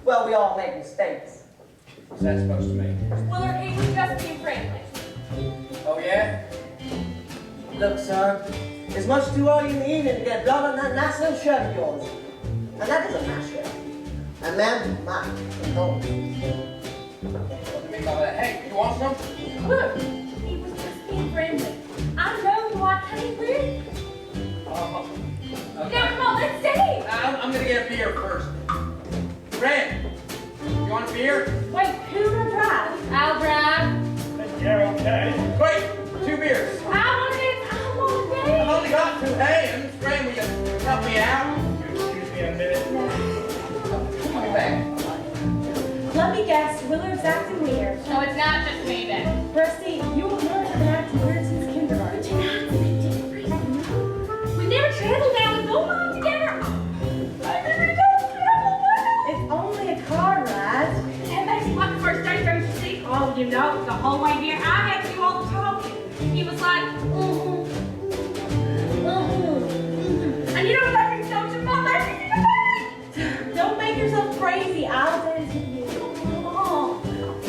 Well, we all make mistakes. What's that supposed to mean? Willard, he was just being friendly. Oh, yeah? Look, sir, it's much too early in the evening to get blood on that nice little shirt of yours. And that is a nice shirt. And ma'am, mine. What do you mean by that? Hey, you want some? Look, he was just being friendly. I know you I came with. Okay. Now, come on, let's stay. I'm gonna get a beer first. Fred, you want a beer? Wait, who's gonna drive? I'll drive. Yeah, okay. Wait, 2 beers. I want it. I've only got 2 hands. Fred, will you help me out? Excuse me a minute. I'll be back. Let me guess, Willard's acting weird. No, it's not just me then. Rusty, you and Willard have been acting weird since kindergarten. We never traveled down the gold line together. It's only a car ride. That makes it like the first date, don't you see? Oh, you know, the whole way here, I had to do all the talking. He was like, and you don't let me so you not let me do it. Don't make yourself crazy. I'll dance with you.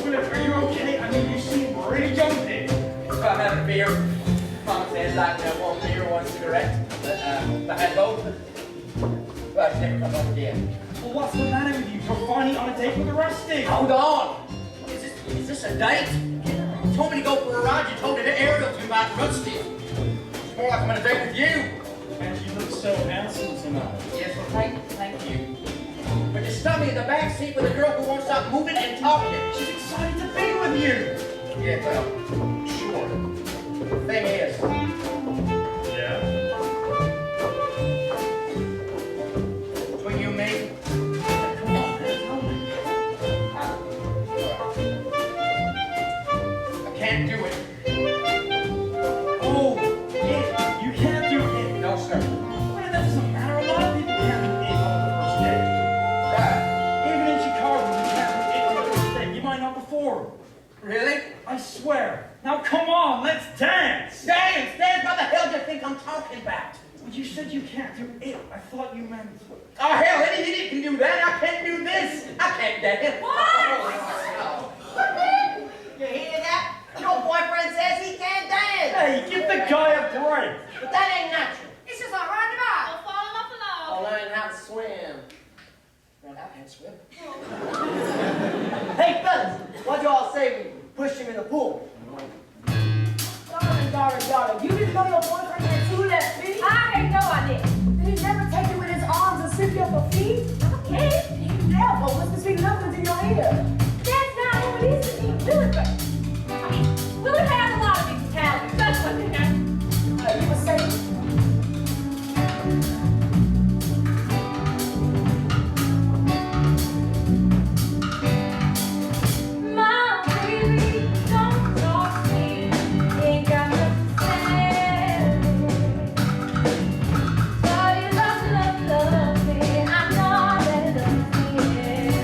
Willard, are you okay? I mean, you seem pretty jumpy. If I'm having a beer, Mama says like 1 beer, 1 cigarette. But if I had both, well, I'd never come home again. Well, what's the matter with you? You're finally on a date with Rusty. Hold on! Is this a date? You told me to go for a ride. You told me to Ariel to invite Rusty. It's more like I'm on a date with you. And you look so handsome tonight. Yes, well, thank you. But you stuck me in the back seat with a girl who won't stop moving and talking. She's excited to be with you. Yeah, well, sure. The thing is, Yeah? between you and me, come on, man, tell me. I can't do it. Oh, it. You can't do it. No, sir. Well, that doesn't matter. A lot of people can't do it on the first date. Right. Even in Chicago, you can't do it on the first date. You might not before. Really? I swear. Now come on, let's dance. Dance! Dance! What the hell do you think I'm talking about? Well, you said you can't do it. I thought you meant. Oh, hell, any idiot can do that. I can't do this. I can't dance. You hear that? Your boyfriend says he can't dance. Hey, give the guy a break. But that ain't natural. It's just like riding a bike. We'll fall off the log. I'll learn how to swim. Well, I can't swim. Hey, fellas, what'd y'all say when you pushed him in the pool? Darling, you didn't know your boyfriend had 2 left feet? I had no idea. Did he never take you in his arms and sweep you up her feet? Okay. You never whisper sweet nothing to your ear. That's not how it is to be Willard. I mean, Willard has a lot of big talent. That's what they have. You were saying? My baby, don't talk to me. Ain't got nothing to say. But you love me. I know that it doesn't feel.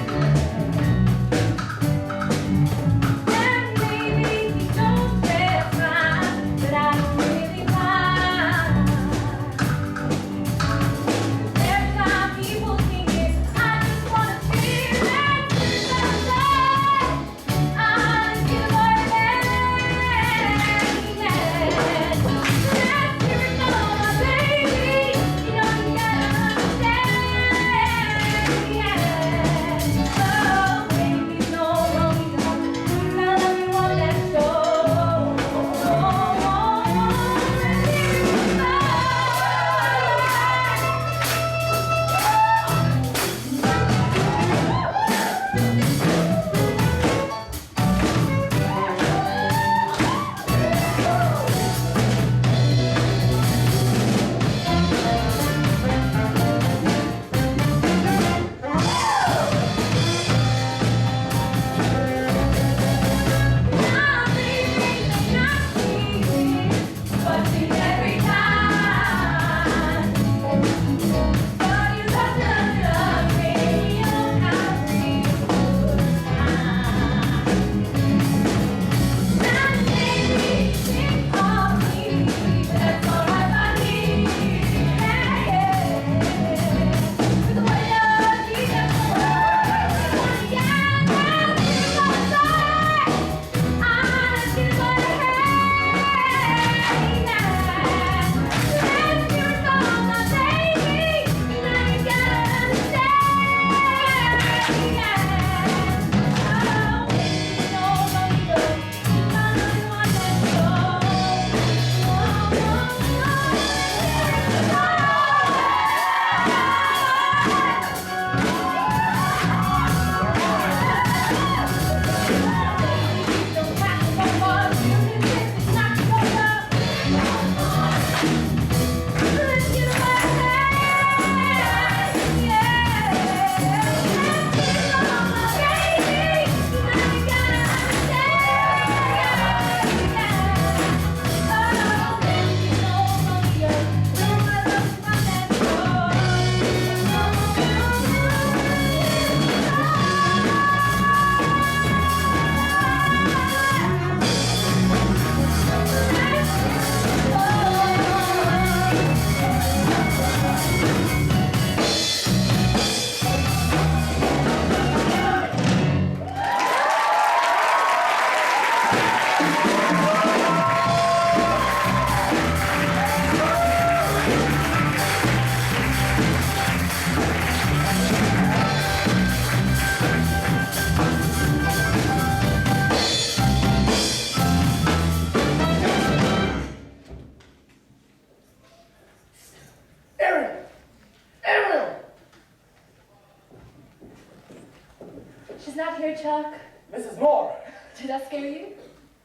She's not here, Chuck. Mrs. Moore. Did that scare you?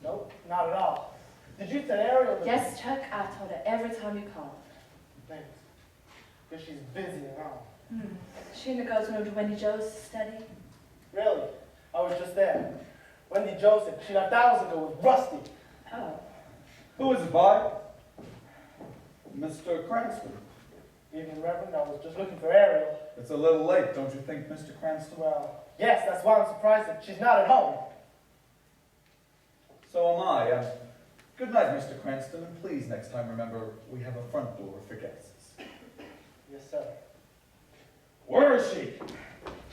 Nope, not at all. Did you tell Ariel that... Yes, Chuck, I told her every time you called. Thanks. Guess she's busy now. She and the girls went over to Wendy Joe's to study. Really? I was just there. Wendy Joe said she left hours ago with Rusty. Oh. Who is it, boy? Mr. Cranston. Evening, Reverend. I was just looking for Ariel. It's a little late, don't you think, Mr. Cranston? Well, yes, that's why I'm surprised that she's not at home. So am I. Good night, Mr. Cranston, and please next time remember we have a front door for guests. Yes, sir. Where is she?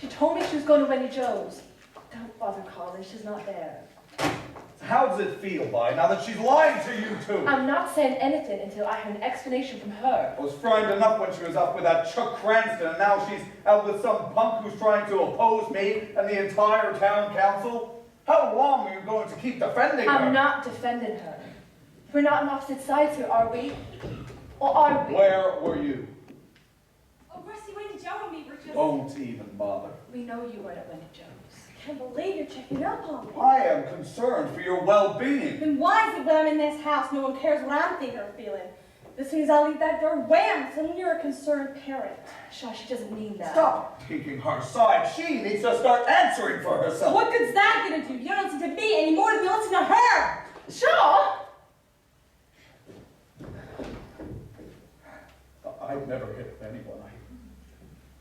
She told me she was going to Wendy Joe's. Don't bother calling, she's not there. How does it feel, boy, now that she's lying to you two? I'm not saying anything until I have an explanation from her. I was frightened enough when she was up with that Chuck Cranston, and now she's out with some punk who's trying to oppose me and the entire town council. How long are you going to keep defending her? I'm not defending her. We're not on opposite sides here, are we? Or are we? Where were you? Oh, Rusty, Wendy Joe and me were just... Don't even bother. We know you weren't at Wendy Joe's. I can't believe you're checking up on me. I am concerned for your well-being. Then why is it when I'm in this house no one cares what I'm thinking or feeling? As soon as I leave that door, wham! Suddenly you're a concerned parent. Shaw, she doesn't mean that. Stop taking her side. She needs to start answering for herself. What good's that gonna do? You don't listen to me any more than you listen to her! Shaw! I'd never hit anyone.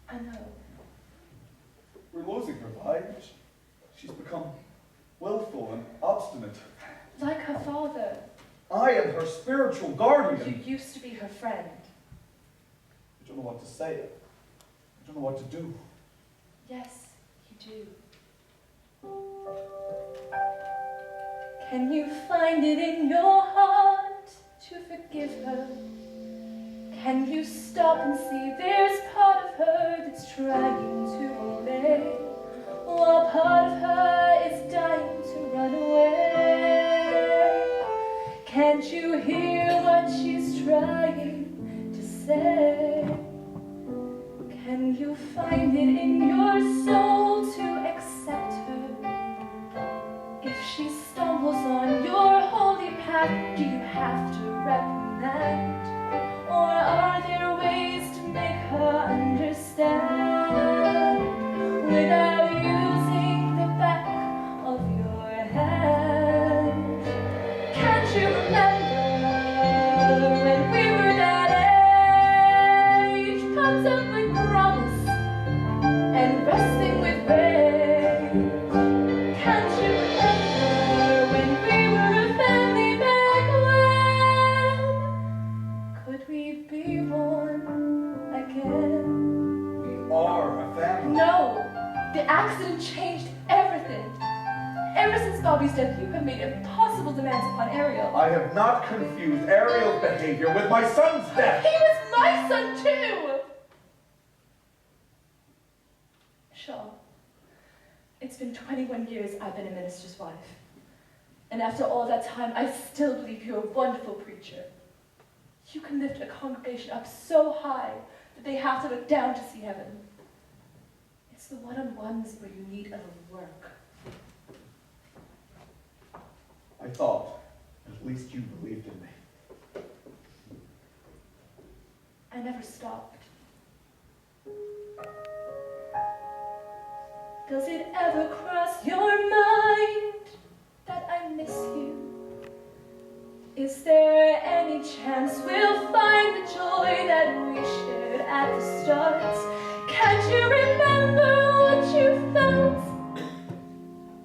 I know. We're losing her, Vi. She's become willful and obstinate. Like her father. I am her spiritual guardian. You used to be her friend. I don't know what to say. I don't know what to do. Yes, you do. Can you find it in your heart to forgive her? Can you stop and see there's part of her that's trying to obey, while part of her is dying to run away? Can't you hear what she's trying to say? Can you find it in your soul to accept her? If she stumbles on your holy path, do you have to reprimand? Or are there ways to make her understand without using the back of your hand? Can't you remember when we were that age? Pumped up with promise and wrestling with rage. Can't you remember when we were a family back when? Could we be one again? We are a family. No! The accident changed everything. Ever since Bobby's death, you have made impossible demands upon Ariel. I have not confused Ariel's behavior with my son's death. He was my son too! Shaw, it's been 21 years I've been a minister's wife. And after all that time, I still believe you're a wonderful preacher. You can lift a congregation up so high that they have to look down to see heaven. It's the one-on-ones where you need a little work. I thought at least you believed in me. I never stopped. Does it ever cross your mind that I miss you? Is there any chance we'll find the joy that we shared at the start? Can't you remember what you felt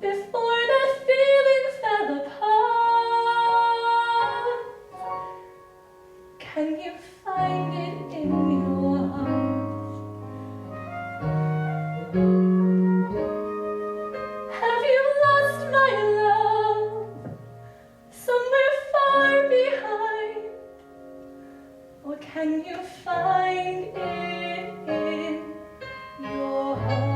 before that feeling fell apart? Can you find it in your heart? Have you lost my love somewhere far behind? Or can you find it in your heart?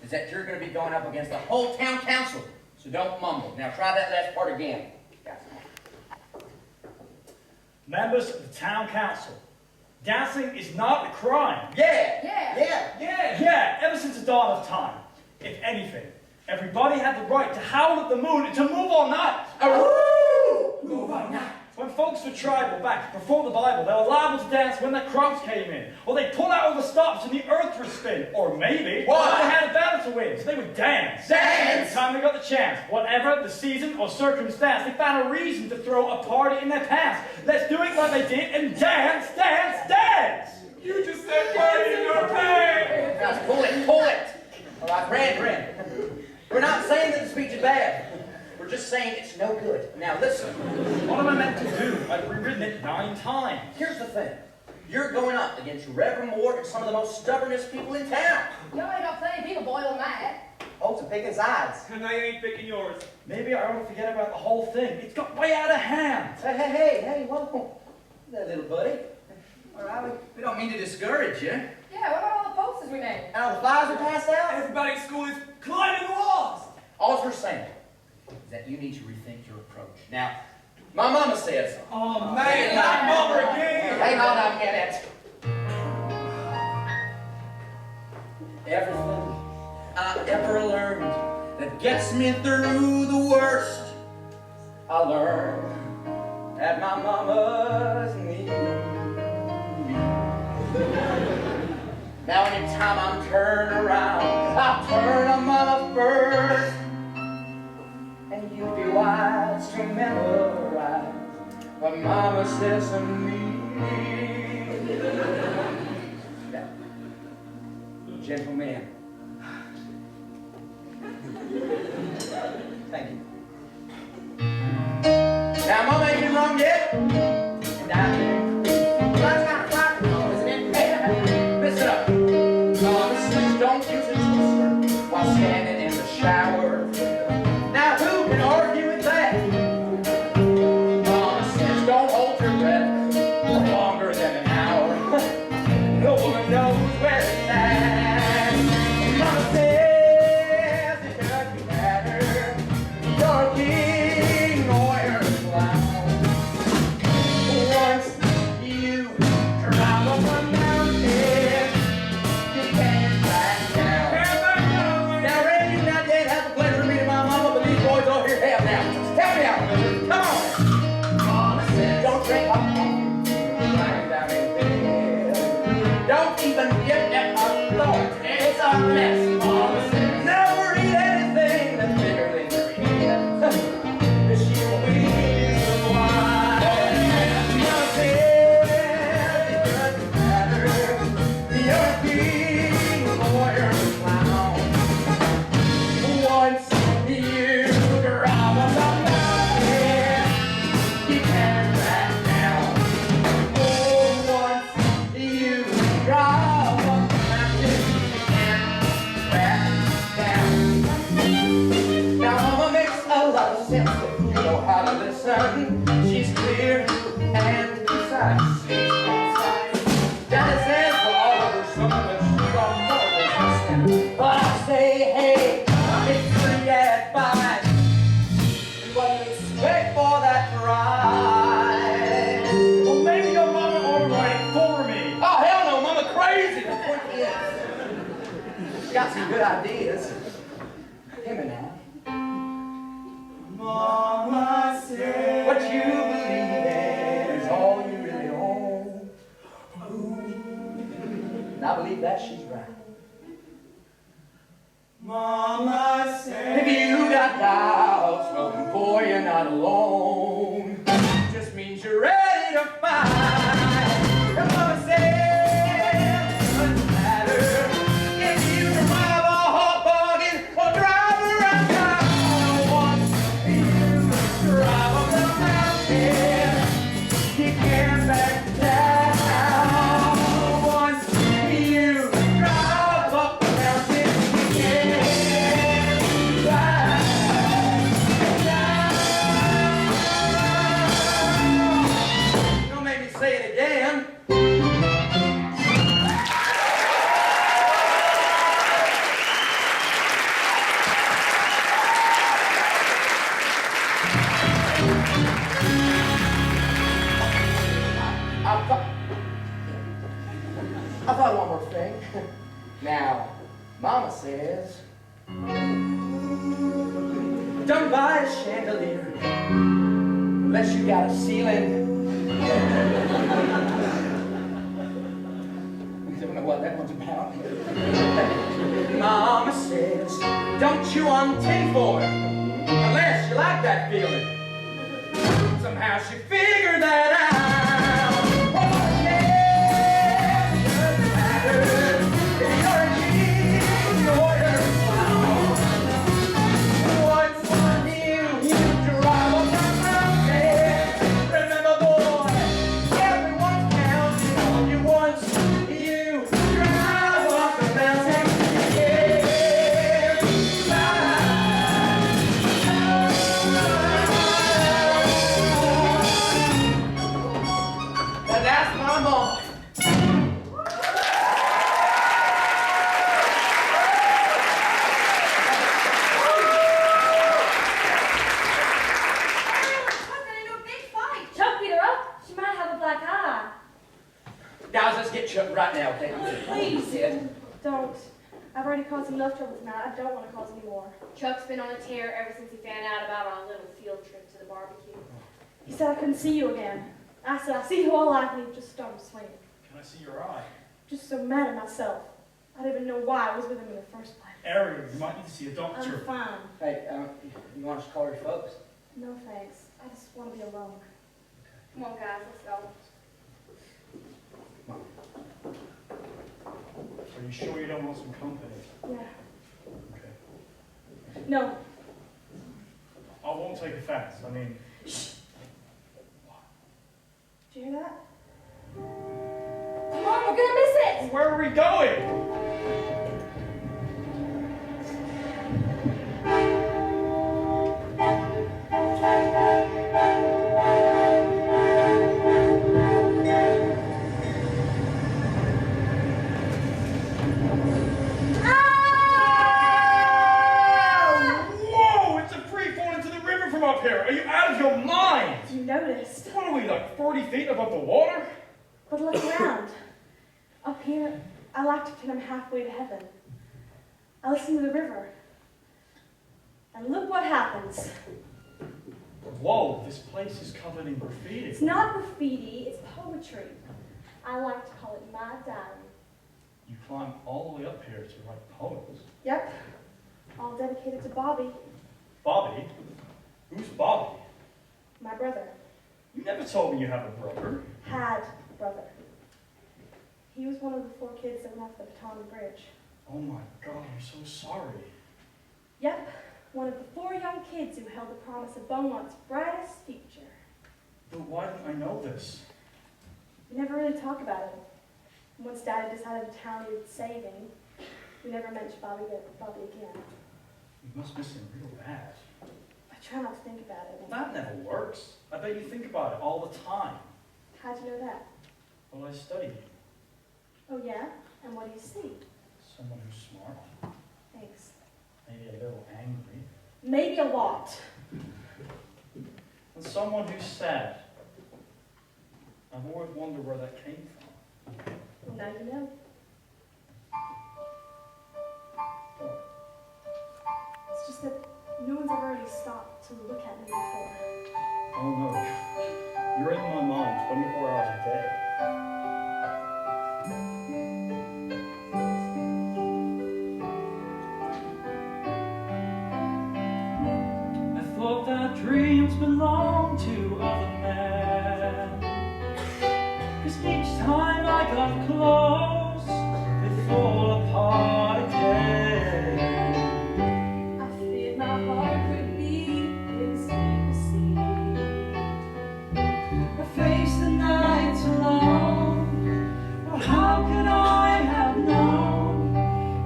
is that you're going to be going up against the whole town council. So don't mumble. Now try that last part again. Members of the town council, dancing is not a crime. Yeah! Yeah. Yeah, ever since the dawn of time. If anything, everybody had the right to howl at the moon and to move all night. Move on now. When folks were tribal back before the Bible, they were liable to dance when the crops came in, or they'd pull out all the stops and the earth would spin, or maybe What? they had a battle to win, so they would dance. Dance! Every time they got the chance, whatever the season or circumstance, they found a reason to throw a party in their pants. Let's do it like they did and dance, dance, dance! You just said party in your pants! Guys, pull it. All right, Brand. We're not saying that the speech is bad. We're just saying it's no good. Now listen. What am I meant to do? I've rewritten it 9 times. Here's the thing. You're going up against Reverend Moore and some of the most stubbornest people in town. You already got plenty of people boiling that. Folks are picking sides. And I ain't picking yours. Maybe I ought to forget about the whole thing. It's got way out of hand. Hey, whoa. There, little buddy. All right, we don't mean to discourage you. Yeah, what about all the posters we made? And all the flyers are passed out? Everybody at school is climbing the walls. All we're saying is that you need to rethink your approach. Now, my mama says, Oh man, not mother again. hang on a minute. Everything I ever learned that gets me through the worst, I learned at my mama's knee. Now anytime I'm turned around, I'll turn to mama first. And you'd be wise to memorize what mama says to me. Gentlemen. Thank you. Now, mama ain't been wrong yet. And I've been. Well, that's kind of practical, isn't it? Hey, listen up. Mama says don't use a twister while standing in the shower. Now, who can argue with that? Mama says don't hold your breath for longer than an hour. No woman knows where it's at. Mama says it doesn't matter. You're a king or you're a clown. Once you drive up a mountain, you can't back down. Now, Ray, you not yet have the pleasure of meeting my mama, but these boys over here have now. Help me out, Billy. Come on. Mama says don't drink hot coffee. Lying down in bed. Don't even give it a thought. It's a mess. Mama says never eat anything that's bigger than your head. She will be the wine. Mama says it doesn't matter. You're a king or you're a clown. Once you drive up the mountain, you can't back down. Oh, once you drive up the mountain, you can't back down. Now, mama makes a lot of sense if you know how to listen. She's clear and concise. That is it for all of her songs, but she don't know this. But I say, hey, it's free advice. And what do you expect for that prize? Well, maybe your mama ought to write it for me. Oh, hell no, mama crazy. The point is, she's got some good ideas. Hear me now. Mama said. What you believe in is all you really own. And I believe that she's right. Mama said. If you got doubts, well then boy, you're not alone. Just means you're ready to fight. Your mama said, doesn't matter if you drive a hot bargain or drive around town. Once you drive up the mountain, you can't back down. Once you drive up the mountain, you can't back down. Mama says, don't buy a chandelier unless you got a ceiling. You don't know what that one's about. Mama says, don't chew on tinfoil unless you like that feeling. Somehow she figured that out. Oh, yeah, it doesn't matter if you're a genius or you're a clown. What's fun you drive up the mountain. Remember, boy, everyone's counting on you once you drive up the mountain. That's my mom. Chuck beat her up. She might have a black eye. Guys, let's get Chuck right now, okay? Please, don't. I've already caused enough trouble tonight. I don't want to cause any more. Chuck's been on a tear ever since he found out about our little field trip to the barbecue. He said I couldn't see you again. I said, I see you all like me, just started swinging. Can I see your eye? Just so mad at myself. I didn't even know why I was with him in the first place. Ariel, you might need to see a I'm doctor. fine. Hey, you want us to call your folks? No thanks. I just want to be alone. Come on, guys, let's go. Are you sure you don't want some company? Yeah. Okay. No. I won't take offense. I mean, Did you hear that? Come on, we're gonna miss it! where are we going? Whoa! It's a free fall into the river from up here. Are you out of your mind? You noticed. What are we, like 40 feet above the water? But look around. Up here, I like to pretend I'm halfway to heaven. I listen to the river. And look what happens. Whoa, this place is covered in graffiti. It's not graffiti, it's poetry. I like to call it my diary. You climb all the way up here to write poems. Yep, all dedicated to Bobby, Bobby? Who's Bobby? my brother. You never told me you have a brother. Had a brother. He was one of the 4 kids that went off the Patani Bridge. Oh my God, I'm so sorry. Yep, one of the 4 young kids who held the promise of Beaumont's brightest future. But why didn't I know this? We never really talk about it. Once Daddy decided the town needed saving, we never mentioned Bobby again. You must miss him real bad. I try not to think about it. Well, that never works. I bet you think about it all the time. How'd you know that? Well, I study you. Oh yeah? And what do you see? Someone who's smart, Thanks. maybe a little angry, Maybe a lot. and someone who's sad. I've always wondered where that came from. Well, now you know. Oh, It's just that no one's ever really stopped to look at me before. oh no, you're in my mind 24 hours a day. I thought that dreams belonged to other men, 'cause each time I got close, they fall apart again. I feared my heart could be his secrecy. I face the nights alone. Well, how could I have known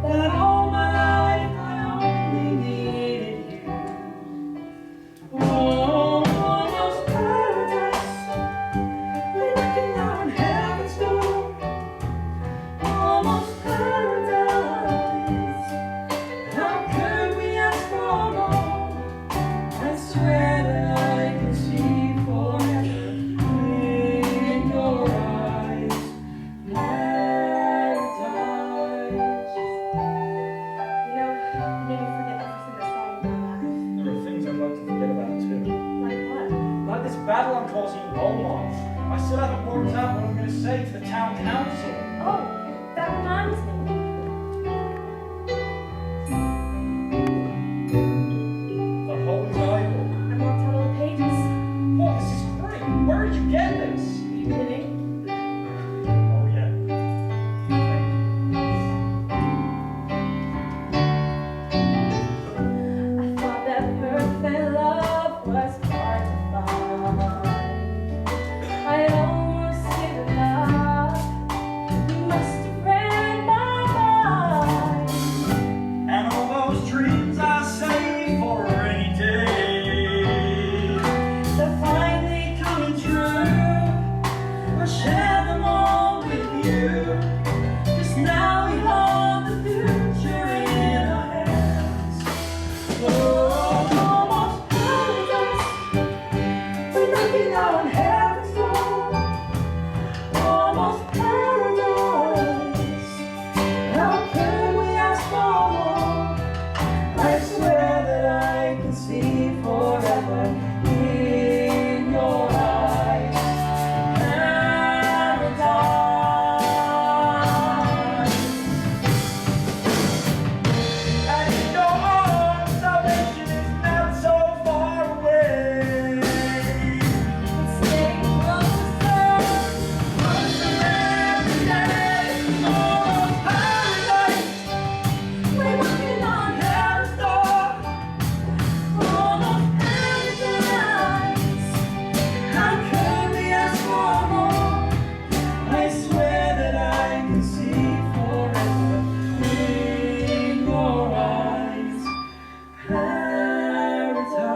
that all my life I only needed you? Oh, almost paradise, knocking down heaven's door. Rosie in Beaumont. I still haven't worked out what I'm going to say to the town council. Oh, that reminds me. The Holy Bible. I'm on top of the pages. Oh, this is great. Where did you get this? Are you kidding? Oh, yeah. Thank I thought that perfect love was hard to find. I almost gave up. You must have read my mind. And all those dreams I saved for a rainy day, They're finally coming true. I'll share them all with you. 'Cause now we hold the future in our hands. Oh, almost paradise. We're knocking on heaven's door. Almost paradise. How could we ask for more? I swear that I can see forever in your eyes. Paradise. and in your arms, salvation is not so far away. Stay closer. Closer every day, almost paradise. We're knocking on Heaven's door. almost paradise. How could we ask for more? I swear that I can see forever in your eyes. Paradise.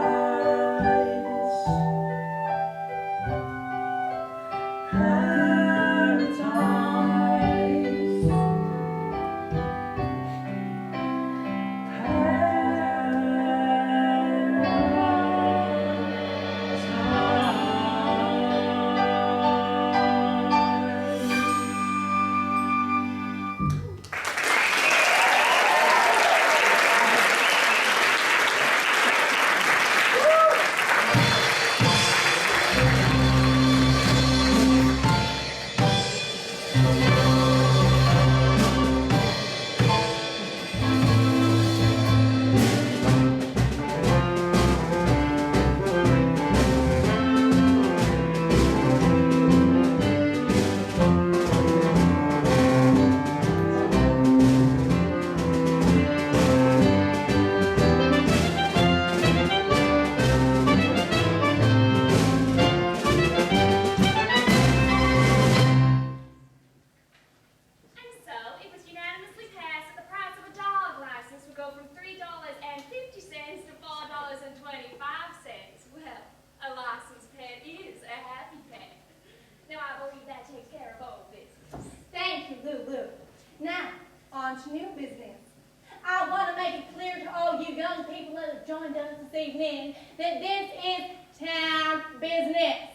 And so, it was unanimously passed that the price of a dog license would go from $3.50 to $4.25. Well, a license pet is a happy pet. Now, I believe that takes care of old business. Thank you, Lulu. Now, on to new business. I want to make it clear to all you young people that have joined us this evening that this is town business,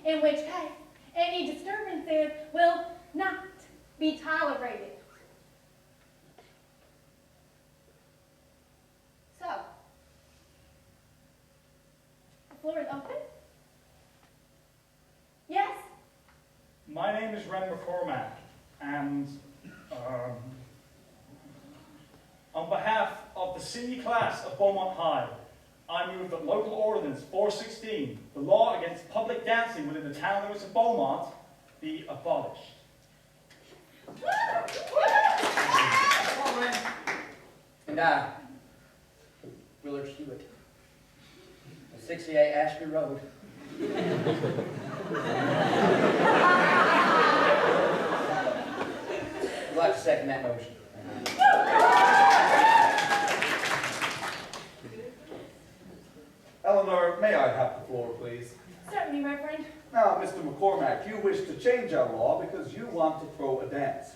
in which case any disturbances will not be tolerated. So, the floor is open. Yes? My name is Ren McCormack, and on behalf of the senior class of Beaumont High, I move that local ordinance 416, the law against public dancing within the town limits of Beaumont, be abolished. And I, Willard Hewitt, 68 Ashby Road. I'd like to second that motion. Eleanor, may I have the floor, please? Certainly, Reverend. Now, Mr. McCormack, you wish to change our law because you want to throw a dance.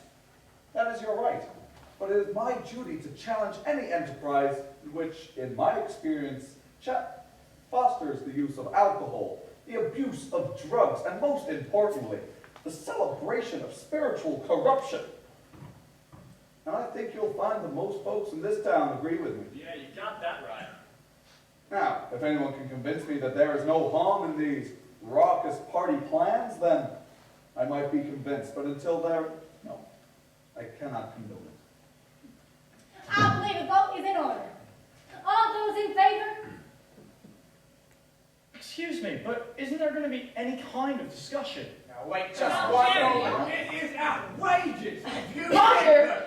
That is your right. But it is my duty to challenge any enterprise which, in my experience, fosters the use of alcohol, the abuse of drugs, and most importantly, the celebration of spiritual corruption. And I think you'll find that most folks in this town agree with me. Yeah, you got that right. Now, if anyone can convince me that there is no harm in these raucous party plans, then I might be convinced. But until there, no, I cannot condone it. I believe a vote is in order. All those in favor? Excuse me, but isn't there going to be any kind of discussion? Now wait just one moment. It is outrageous. Roger!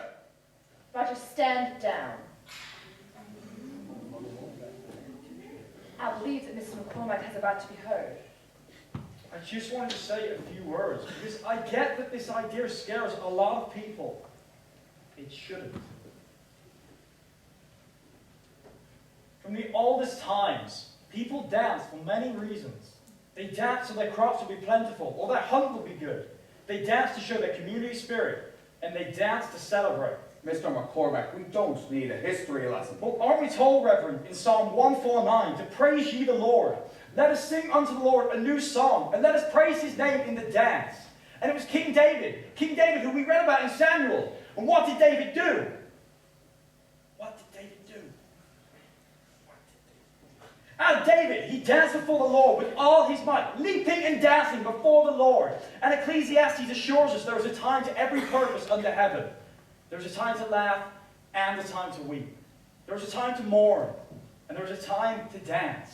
Roger, stand down. I believe that Mr. McCormack has a right to be heard. I just wanted to say a few words, because I get that this idea scares a lot of people. It shouldn't. From the oldest times, people danced for many reasons. They danced so their crops would be plentiful, or their hunt would be good. They danced to show their community spirit, and they danced to celebrate. Mr. McCormack, we don't need a history lesson. Well, aren't we told, Reverend, in Psalm 149, to praise ye the Lord? Let us sing unto the Lord a new song, and let us praise his name in the dance. And it was King David who we read about in Samuel. And what did David do? What did David do? David, he danced before the Lord with all his might, leaping and dancing before the Lord. And Ecclesiastes assures us there is a time to every purpose under heaven. There's a time to laugh and a time to weep. There was a time to mourn, and there was a time to dance.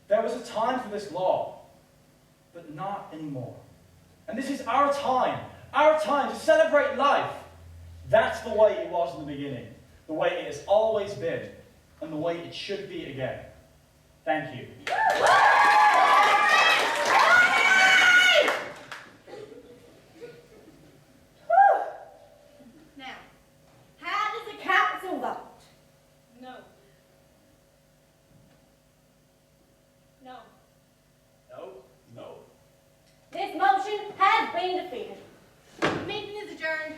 There was a time for this law, but not anymore. And this is our time to celebrate life. That's the way it was in the beginning, the way it has always been, and the way it should be again. Thank you. Now, how does the council vote? No. No. No? No. This motion has been defeated. The meeting is adjourned.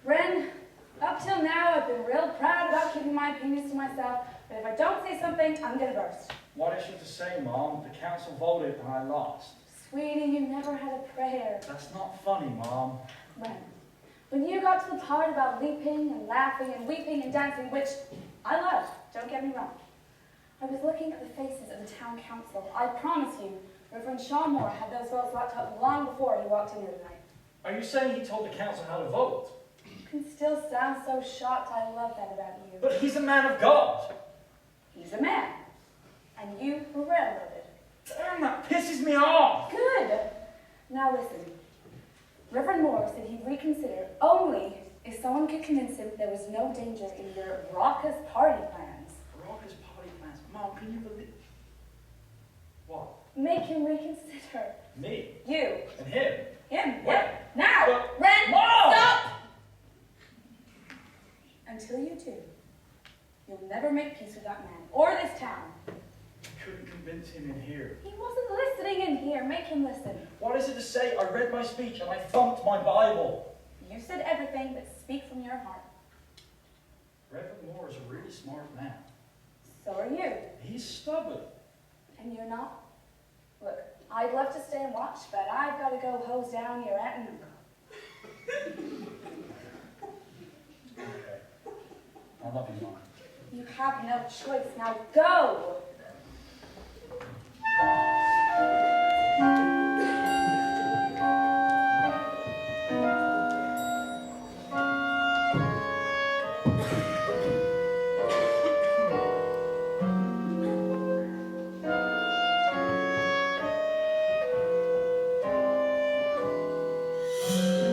Ren, up till now I've been real proud about keeping my opinions to myself, but if I don't say something, I'm gonna burst. What is she to say, Mom? The council voted and I lost. Sweetie, you never had a prayer. That's not funny, Mom. Ren, when you got to the part about leaping and laughing and weeping and dancing, which I loved, don't get me wrong, I was looking at the faces of the town council. I promise you, Reverend Shawmore had those votes locked up long before he walked in here tonight. Are you saying he told the council how to vote? You can still sound so shocked. I love that about you. But he's a man of God. He's a man, and you were railroaded. Damn, that pisses me off. Good. Now listen. Reverend Moore said he'd reconsider only if someone could convince him there was no danger in your raucous party plans. Raucous party plans. Mom, can you believe... What? Make him reconsider. Me? You. And him? Him. Yep. Now. But- Ren, Mom! stop! Until you do, you'll never make peace with that man or this town. I couldn't convince him in here. He wasn't listening in here. Make him listen. What is it to say? I read my speech and I thumped my Bible. You said everything, but speak from your heart. Reverend Moore is a really smart man. So are you. He's stubborn. And you're not? Look, I'd love to stay and watch, but I've got to go hose down your aunt and uncle. Okay. I love you, Mom. You have no choice. Now go!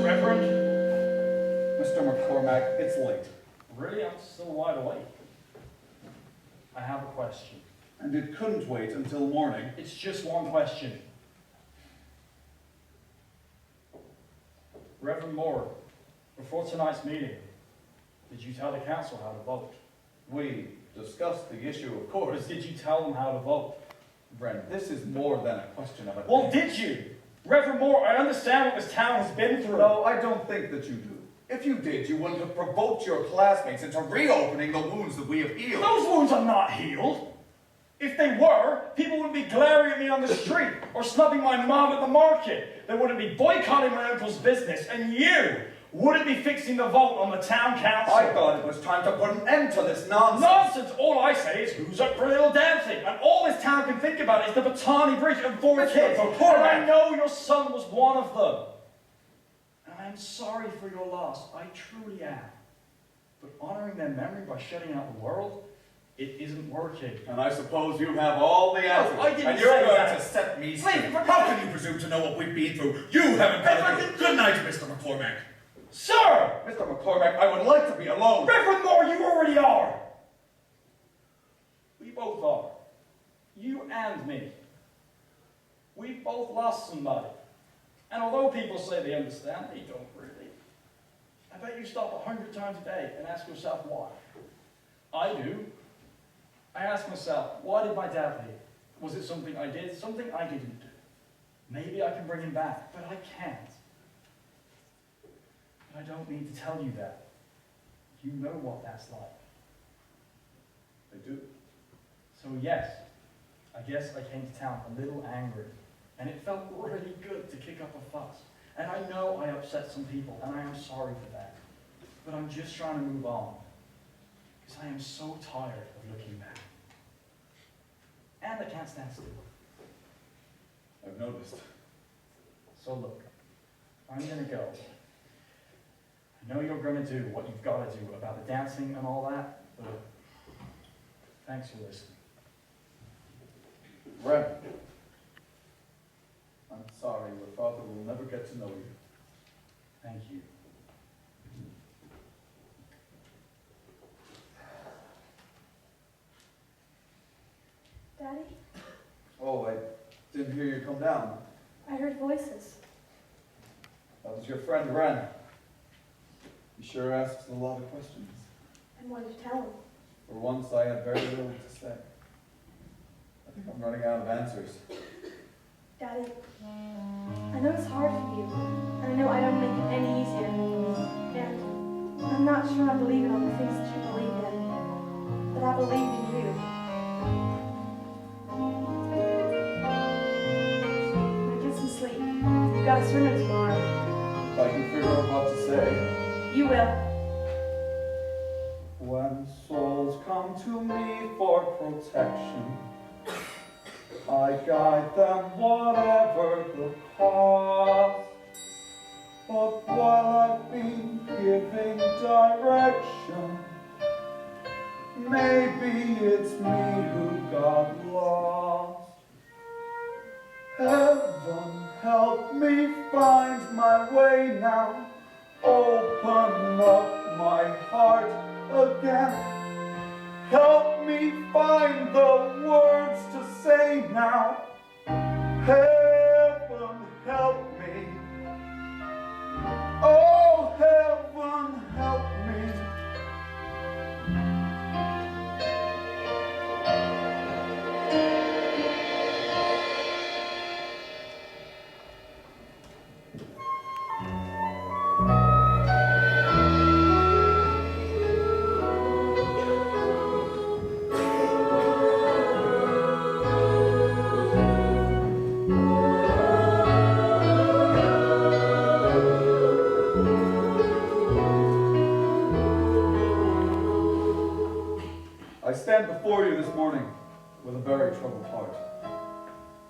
Reverend? Mr. McCormack, it's late. Really? I'm still wide awake. I have a question. And it couldn't wait until morning. It's just one question. Reverend Moore, before tonight's meeting, did you tell the council how to vote? We discussed the issue, of course. Did you tell them how to vote? Brent, this is more than a question of Well, opinion. did you? Reverend Moore, I understand what this town has been through. No, I don't think that you do. If you did, you wouldn't have provoked your classmates into reopening the wounds that we have healed. Those wounds are not healed. If they were, people wouldn't be glaring at me on the street or snubbing my mom at the market. They wouldn't be boycotting my uncle's business. And you wouldn't be fixing the vote on the town council. I thought it was time to put an end to this nonsense. Nonsense! All I say is who's up for a little dancing. And all this town can think about is the Batani Bridge and 4 kids. And I know your son was one of them. And I am sorry for your loss. I truly am. But honoring their memory by shutting out the world, it isn't working. And I suppose you have all the answers. I didn't and you're say going that. to set me Please, straight. How can you presume to know what we've been through? You haven't got it. Good night, Mr. McCormack. Sir! Mr. McCormack, I would like to be alone. Reverend Moore, you already are! We both are. You and me. We've both lost somebody. And although people say they understand, they don't really. I bet you stop 100 times a day and ask yourself why. I do. I ask myself, why did my dad leave? Was it something I did? Something I didn't do? Maybe I can bring him back, but I can't. But I don't need to tell you that. You know what that's like. I do. So yes, I guess I came to town a little angry, and it felt really good to kick up a fuss. And I know I upset some people, and I am sorry for that. But I'm just trying to move on, because I am so tired of looking back. And I can't stand still. I've noticed. So look, I'm gonna go. I know you're gonna do what you've got to do about the dancing and all that, but thanks for listening. Ren, I'm sorry, your father will never get to know you. Thank you. Daddy, Oh, I didn't hear you come down. I heard voices. That was your friend Ren. He sure asks a lot of questions. And what did you tell him? For once, I had very little to say. I think I'm running out of answers. Daddy, I know it's hard for you, and I know I don't make it any easier. And I'm not sure I believe in all the things that you believe in, but I believe in you. Now get some sleep. You've got a sermon tomorrow. If I can figure out what to say. You will. When souls come to me for protection, I guide them whatever the cost. But while I've been giving direction, maybe it's me who got lost. Heaven, help me find my way now. Open up my heart again. Help me find the words to say now. Heaven, help me. Oh, heaven, help me. I stand before you this morning with a very troubled heart.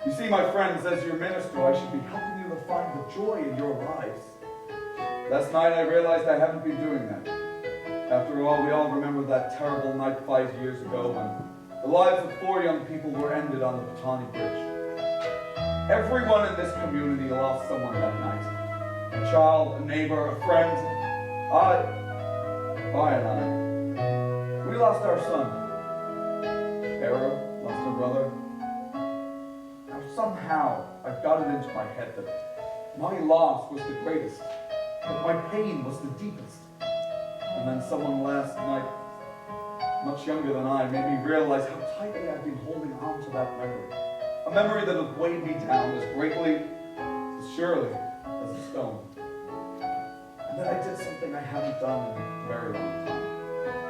You see, my friends, as your minister, I should be helping you to find the joy in your lives. Last night I realized I haven't been doing that. After all, we all remember that terrible night 5 years ago when the lives of 4 young people were ended on the Batani Bridge. Everyone in this community lost someone that night. A child, a neighbor, a friend. I and I. We lost our son. Sarah lost her brother. Now somehow I've got it into my head that my loss was the greatest, that my pain was the deepest. And then someone last night, much younger than I, made me realize how tightly I've been holding on to that memory. A memory that has weighed me down as greatly, as surely as a stone. And then I did something I hadn't done in a very long time.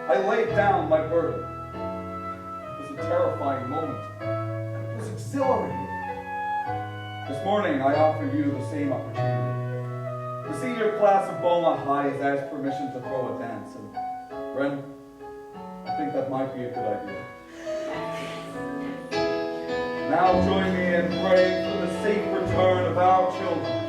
I laid down my burden. It was a terrifying moment. It was exhilarating. This morning, I offer you the same opportunity. The senior class of Beaumont High has asked permission to throw a dance, and Ren, I think that might be a good idea. Now join me in praying for the safe return of our children.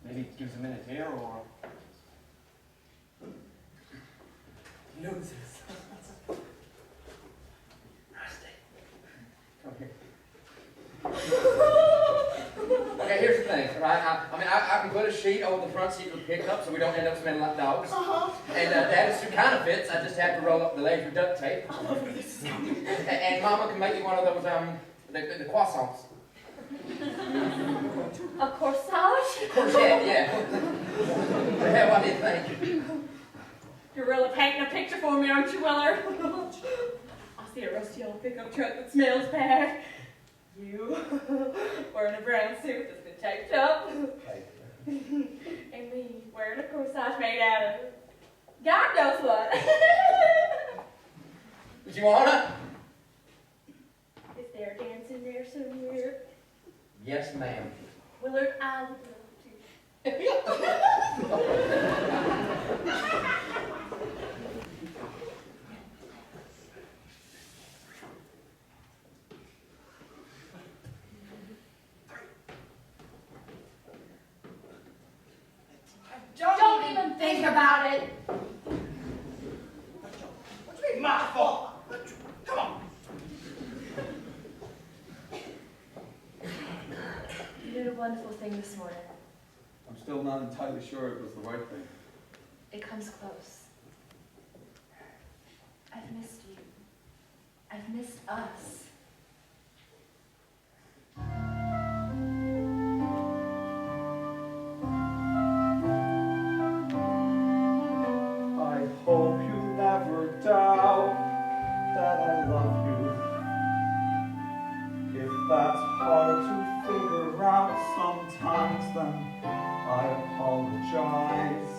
Maybe give us a minute here, or... Losers. Rusty. Come here. Okay, here's the thing, right? I can put a sheet over the front seat of the pickup so we don't end up smelling like dogs. And that is kind of fits. I just have to roll up the legs with duct tape. And Mama can make you one of those, the croissants. A corsage? Courgette, yeah. Yeah, what do you think? You're really painting a picture for me, aren't you, Willard? I see a rusty old pickup truck that smells bad. You wearing a brown suit that's been taped up. And me wearing a corsage made out of God knows what. Would you wanna? Is there a dance in there somewhere? Yes, ma'am. Willard, I would love to. Don't even think about it. What do you mean, my fault? Come on. You did a wonderful thing this morning. I'm still not entirely sure it was the right thing. It comes close. I've missed you. I've missed us. I hope you never doubt that I love you. If that's hard to figure out sometimes, then I apologize.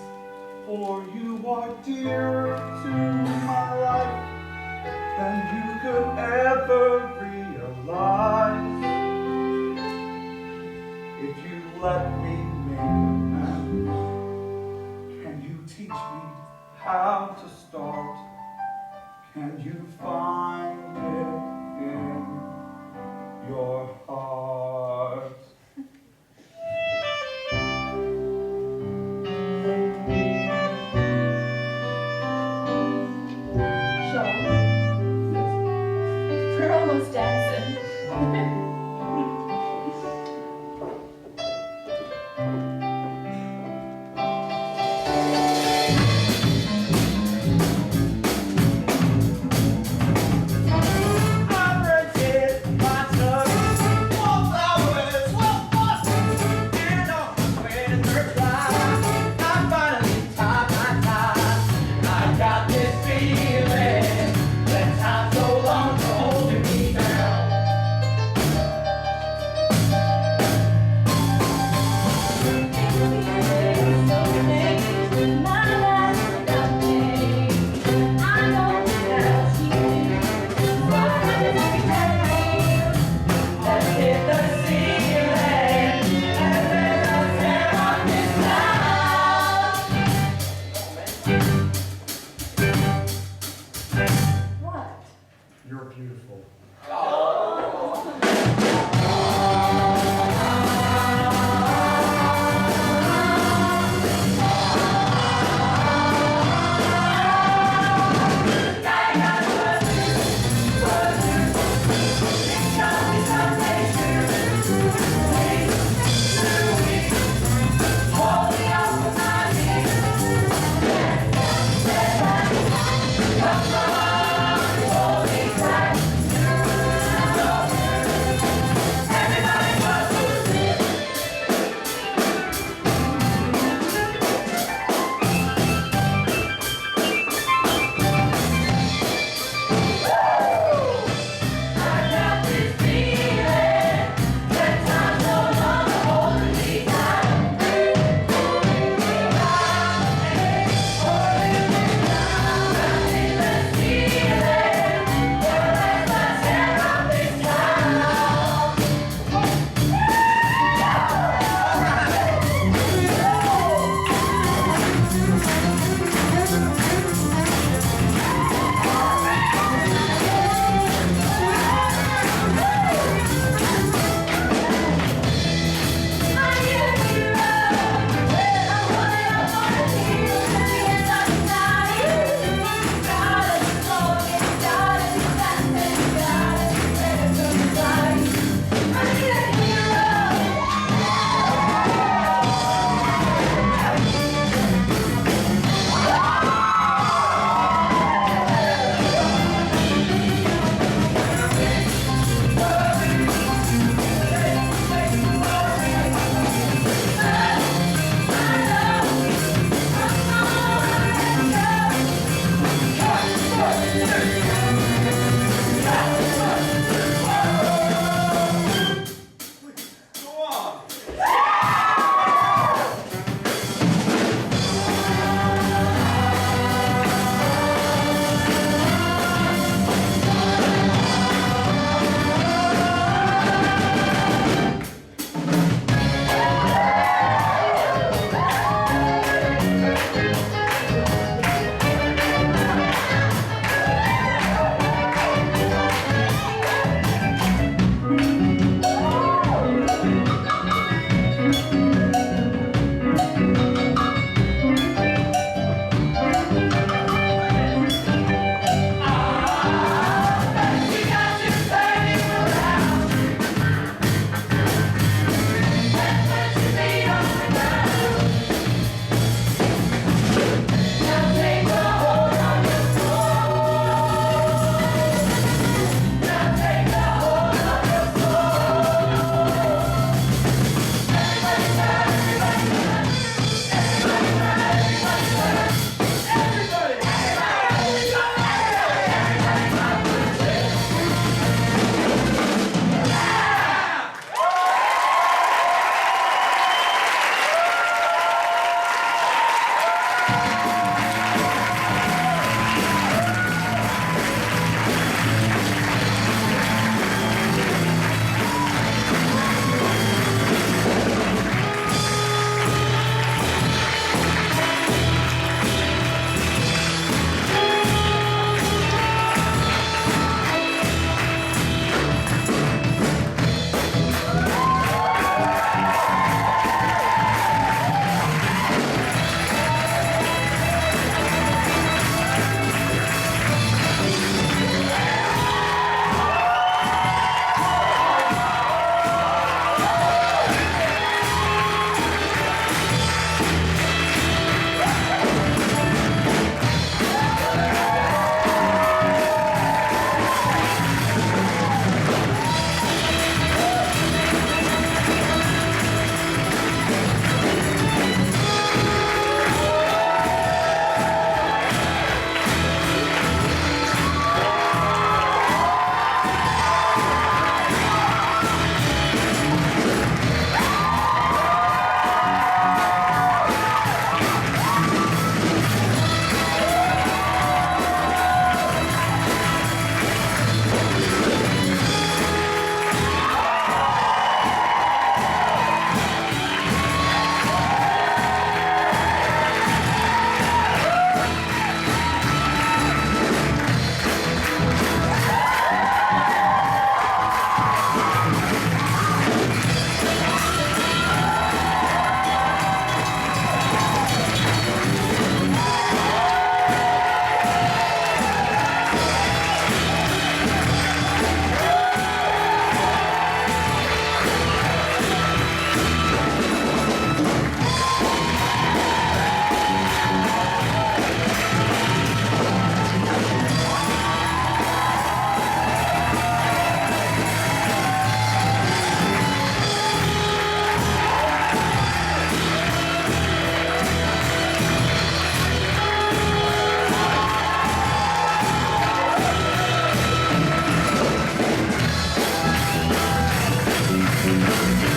For you are dearer to my life than you could ever realize. If you let me make amends, can you teach me how to start? Can you find it in your heart? Sean, we're almost dancing. Thank